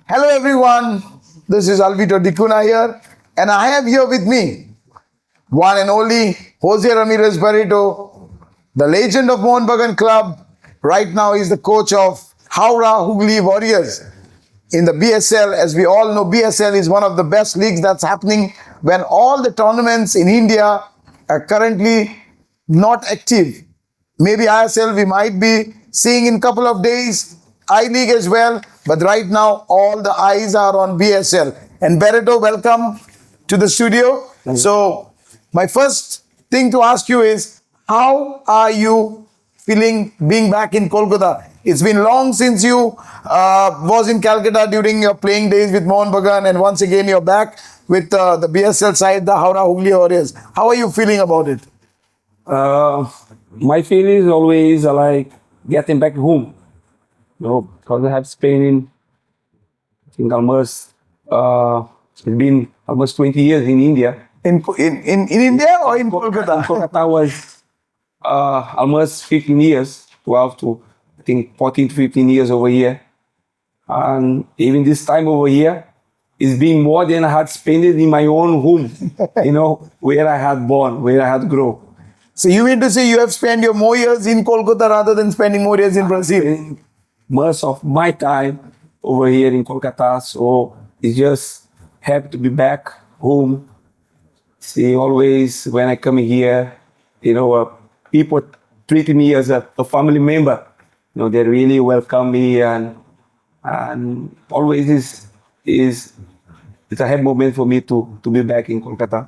Hello everyone, this is Alvito Dicuna here, and I have here with me one and only Jose Ramirez Barrero, the legend of Mohun Bagan Club. Right now he's the coach of Howrah Hooghly Warriors in the BSL. As we all know, BSL is one of the best leagues that's happening when all the tournaments in India are currently not active. Maybe ISL we might be seeing in a couple of days, I-League as well, but right now all the eyes are on BSL. And Barrero, welcome to the studio. So my first thing to ask you is, how are you feeling being back in Kolkata? It's been long since you was in Calcutta during your playing days with Mohun Bagan, and once again you're back with the BSL side, the Howrah Hooghly Warriors. How are you feeling about it? My feeling is always like getting back home. Because I have spent I think it's been almost 20 years in India. In India or in Kolkata? Kolkata was almost 15 years, 12 to I think 14 to 15 years over here. And even this time over here, it's been more than I had spent it in my own home, where I had born, where I had grown. So you mean to say you have spent your more years in Kolkata rather than spending more years in Brazil? Most of my time over here in Kolkata, so it's just happy to be back home. See, always when I come here, people treat me as a family member. They really welcome me, and always it's a happy moment for me to be back in Kolkata.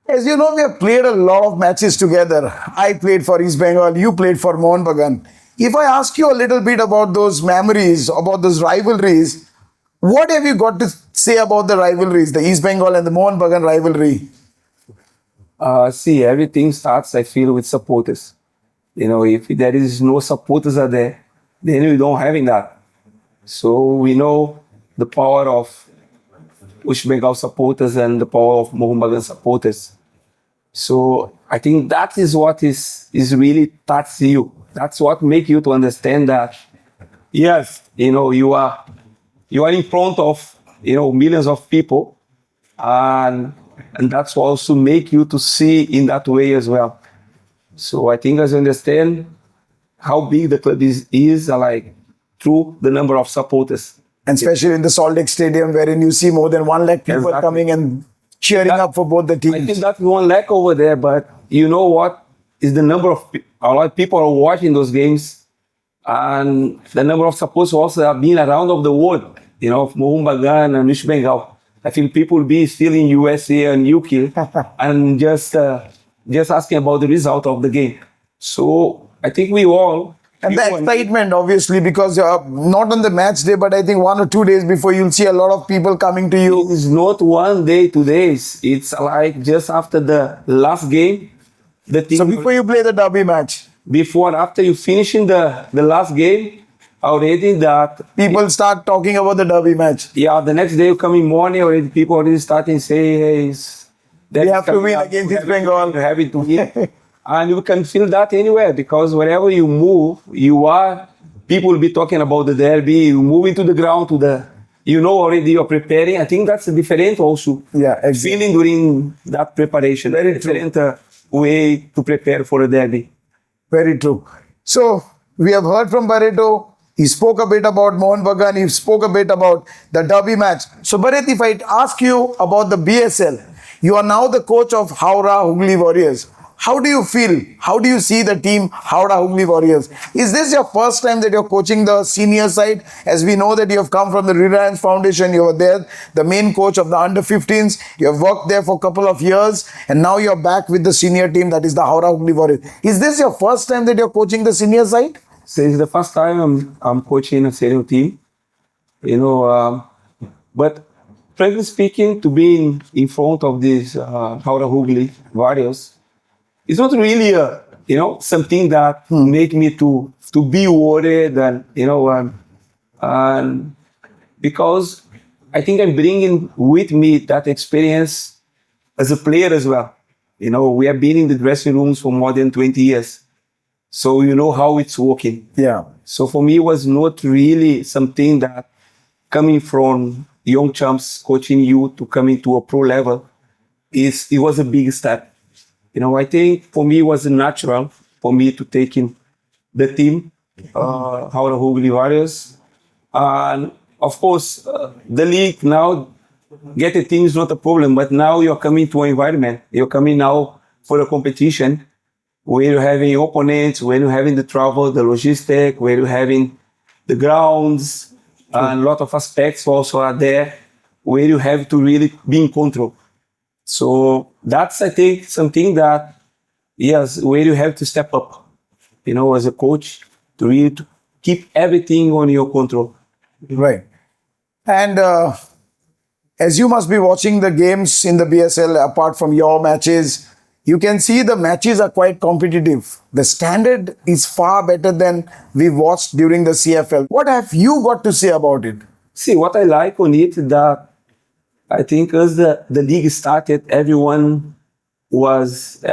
As you know, we have played a lot of matches together. I played for East Bengal, you played for Mohun Bagan. If I ask you a little bit about those memories, about those rivalries, what have you got to say about the rivalries, the East Bengal and the Mohun Bagan rivalry? See, everything starts, I feel, with supporters. If there is no supporters are there, then we don't have that. So we know the power of East Bengal supporters and the power of Mohun Bagan supporters. So I think that is what is really touches you. That's what makes you to understand that, yes, you are in front of millions of people, and that's also make you to see in that way as well. So I think as you understand how big the club is like through the number of supporters. And especially in the Salt Lake Stadium, wherein you see more than 1 lakh people coming and cheering up for both the teams. I think that's 1 lakh over there, but you know what? Is the number of a lot of people are watching those games, and the number of supporters also have been around of the world, of Mohun Bagan and East Bengal. I think people will be still in USA and UK and just asking about the result of the game. So I think we all... And the excitement, obviously, because you're not on the match day, but I think 1 or 2 days before, you'll see a lot of people coming to you. It's not 1 day, 2 days. It's like just after the last game. So before you play the derby match? After you finishing the last game, already that... People start talking about the derby match. Yeah, the next day, coming morning, already people already starting saying, hey, we have to win against East Bengal. Have to win. And you can feel that anywhere, because wherever you move, people will be talking about the derby. You move into the ground already you're preparing. I think that's different also. Yeah, exactly. Feeling during that preparation. Very different way to prepare for a derby. Very true. So we have heard from Barrero. He spoke a bit about Mohun Bagan. He spoke a bit about the derby match. So Barrett, if I ask you about the BSL, you are now the coach of Howrah Hooghly Warriors. How do you feel? How do you see the team Howrah Hooghly Warriors? Is this your first time that you're coaching the senior side? As we know that you have come from the Reliance Foundation, you were there, the main coach of the under-15s. You have worked there for a couple of years, and now you're back with the senior team, that is the Howrah Hooghly Warriors. Is this your first time that you're coaching the senior side? So it's the first time I'm coaching a senior team. But frankly speaking, to be in front of these Howrah Hooghly Warriors, it's not really something that make me to be worried, and because I think I'm bringing with me that experience as a player as well. We have been in the dressing rooms for more than 20 years, so you know how it's working. Yeah. So for me, it was not really something that coming from young champs, coaching you to coming to a pro level, it was a big step. I think for me it was natural for me to take in the team, how the Hungry Warriors. And of course, the league now, get a team is not a problem, but now you're coming to an environment. You're coming now for a competition where you're having opponents, where you're having the travel, the logistic, where you're having the grounds, and a lot of aspects also are there where you have to really be in control. So that's, I think, something that, yes, where you have to step up, as a coach to really keep everything on your control. Right. And as you must be watching the games in the BSL, apart from your matches, you can see the matches are quite competitive. The standard is far better than we watched during the CFL. What have you got to say about it? See, what I like on it is that I think as the league started, everyone was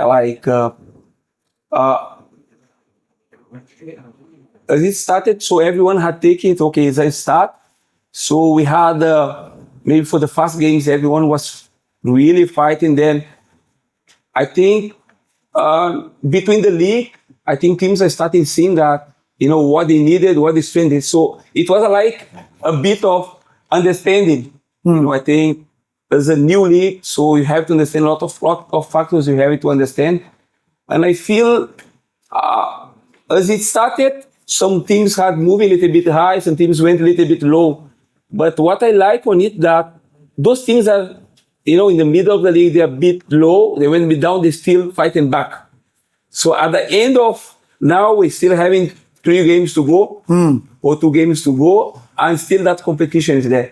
as it started, so everyone had taken it, okay, it's a start. So we had, maybe for the first games, everyone was really fighting. Then I think between the league, I think teams are starting seeing that, what they needed, what they strengthened. So it was like a bit of understanding. I think there's a new league, so you have to understand a lot of factors you have to understand. And I feel as it started, some teams had moved a little bit high, some teams went a little bit low. But what I like on it that those teams are, in the middle of the league, they're a bit low. They went a bit down, they're still fighting back. So at the end of now, we're still having 3 games to go or 2 games to go, and still that competition is there.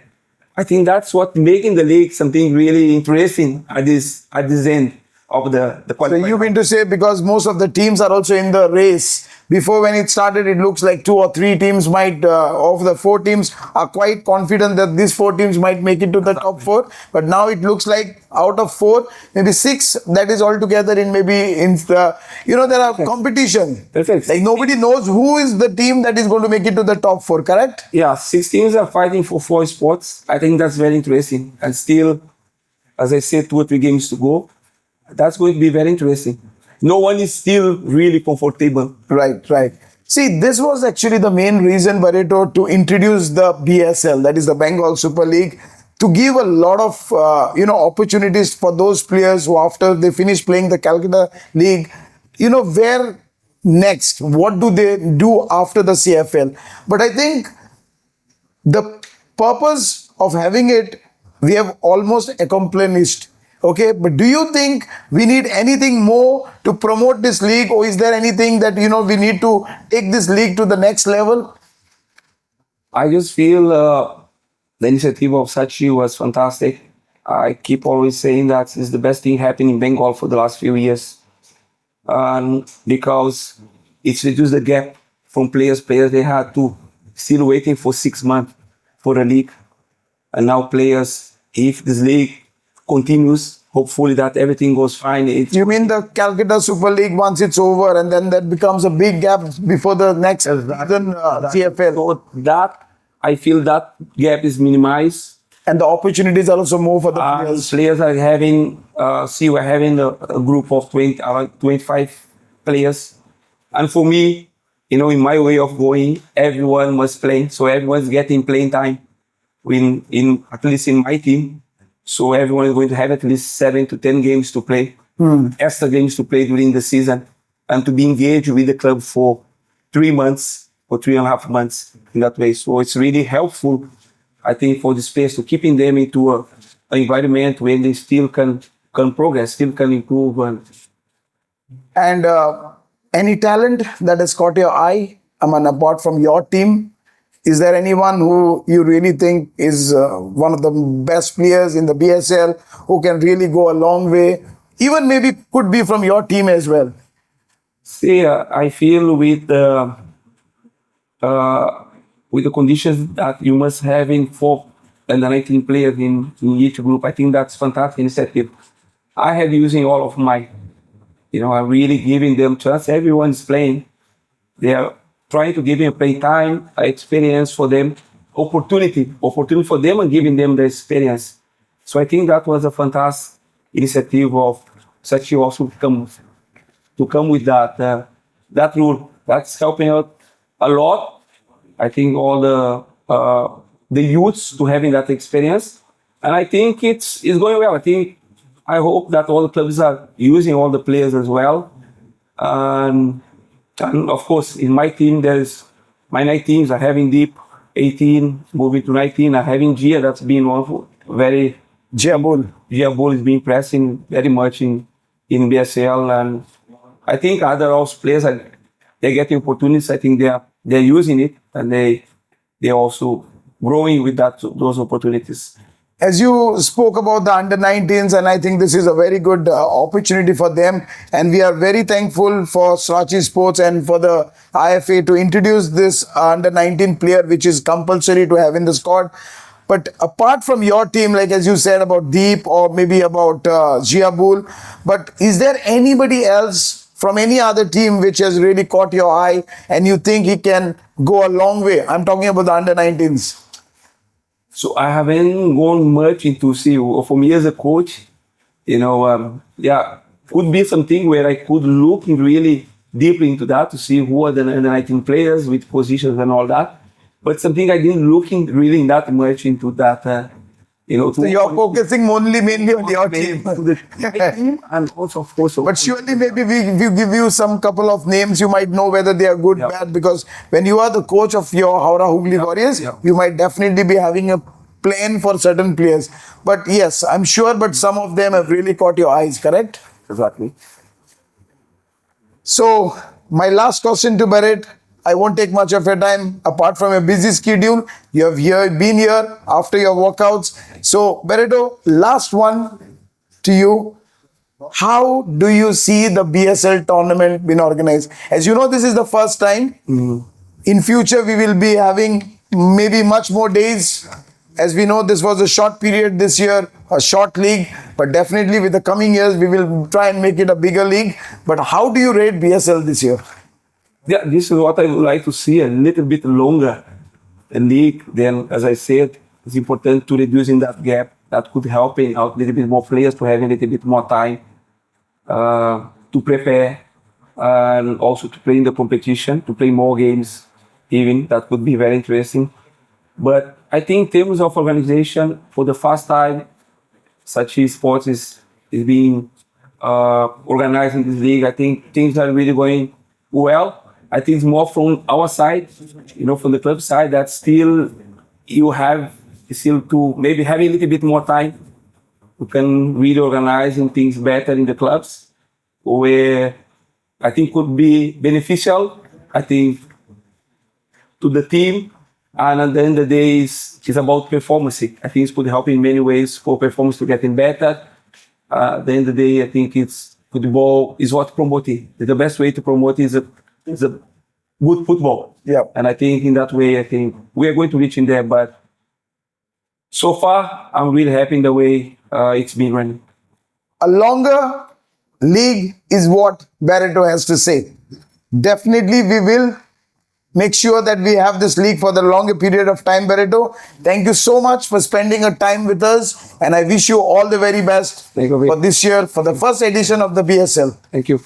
I think that's what making the league something really interesting at this end of the So qualifying. you mean to say, because most of the teams are also in the race. Before, when it started, it looks like 2 or 3 teams might, of the 4 teams, are quite confident that these 4 teams might make it to the top 4. But now it looks like out of 4, maybe 6 that is altogether in maybe in the, there are competition. Perfect. Like nobody knows who is the team that is going to make it to the top 4, correct? Yeah, 6 teams are fighting for 4 spots. I think that's very interesting. And still, as I said, 2 or 3 games to go. That's going to be very interesting. No one is still really comfortable. Right, right. See, this was actually the main reason, Barrero, to introduce the BSL, that is the Bengal Super League, to give a lot of, opportunities for those players who, after they finish playing the Calcutta League, where next? What do they do after the CFL? But I think the purpose of having it, we have almost accomplished. Okay, but do you think we need anything more to promote this league, or is there anything that we need to take this league to the next level? I just feel the initiative of Sachi was fantastic. I keep always saying that it's the best thing happening in Bengal for the last few years. Because it's reduced the gap from players. Players, they had to still waiting for 6 months for the league. And now players, if this league continues, hopefully that everything goes fine. You mean the Calcutta Super League, once it's over, and then that becomes a big gap before the next CFL? So that, I feel that gap is minimized. And the opportunities are also more for the players. Players are having, we're having a group of 25 players. And for me, in my way of going, everyone must play. So everyone's getting playing time at least in my team. So everyone is going to have at least 7 to 10 games to play, extra games to play during the season, and to be engaged with the club for 3 months or 3.5 months in that way. So it's really helpful, I think, for the space to keeping them into an environment where they still can progress, still can improve. And any talent that has caught your eye, apart from your team? Is there anyone who you really think is one of the best players in the BSL who can really go a long way? Even maybe could be from your team as well. See, I feel with the conditions that you must have in 4 and 19 players in each group, I think that's fantastic initiative. I have using all of my, I'm really giving them chance. Everyone's playing. They are trying to give him play time, experience for them. opportunity for them and giving them the experience. So I think that was a fantastic initiative of such also to come with that rule. That's helping out a lot. I think all the youths to having that experience, and I think it's going well. I hope that all the clubs are using all the players as well, and of course in my team there's my 19s are having deep 18 moving to 19 are having Gia that's been one very Jabul. Gia is being pressing very much in BSL, and I think other also players are they're getting opportunities. I think they're using it, and they're also growing with those opportunities. As you spoke about the under 19s, and I think this is a very good opportunity for them. And we are very thankful for Srachi Sports and for the IFA to introduce this under 19 player, which is compulsory to have in the squad. But apart from your team, like as you said about Deep or maybe about Jiabul, but is there anybody else from any other team which has really caught your eye and you think he can go a long way? I'm talking about the under 19s. So I haven't gone much into see. For me as a coach, could be something where I could look really deeply into that to see who are the 19 players with positions and all that. But something I didn't look really that much into that. So you're focusing mainly on your team. To the team and also of course. But surely maybe we give you some couple of names, you might know whether they are good, bad, because when you are the coach of your Howrah Hooghly Warriors, you might definitely be having a plan for certain players. But yes, I'm sure, but some of them have really caught your eyes, correct? Exactly. So my last question to Barrett, I won't take much of your time. Apart from a busy schedule, you have been here after your workouts. So, Barrero, last one to you. How do you see the BSL tournament being organized? As you know, this is the first time. In future, we will be having maybe much more days. As we know, this was a short period this year, a short league. But definitely with the coming years, we will try and make it a bigger league. But how do you rate BSL this year? Yeah, this is what I would like to see, a little bit longer league. Then, as I said, it's important to reduce in that gap. That could help out a little bit more players to have a little bit more time to prepare and also to play in the competition, to play more games even. That would be very interesting. But I think in terms of organization, for the first time, Srachi Sports is being organized in this league. I think things are really going well. I think it's more from our side, from the club side, that still you have still to maybe have a little bit more time. You can really organize things better in the clubs, where I think could be beneficial, I think, to the team. And at the end of the day, it's about performance. I think it could help in many ways for performance to getting better. At the end of the day, I think football is what promoting. The best way to promote is a good football. Yeah. And I think in that way, I think we are going to reach in there. But so far, I'm really happy in the way it's been running. A longer league is what Barrero has to say. Definitely, we will make sure that we have this league for the longer period of time, Barrero. Thank you so much for spending a time with us. And I wish you all the very best for this year, for the first edition of the BSL. Thank you.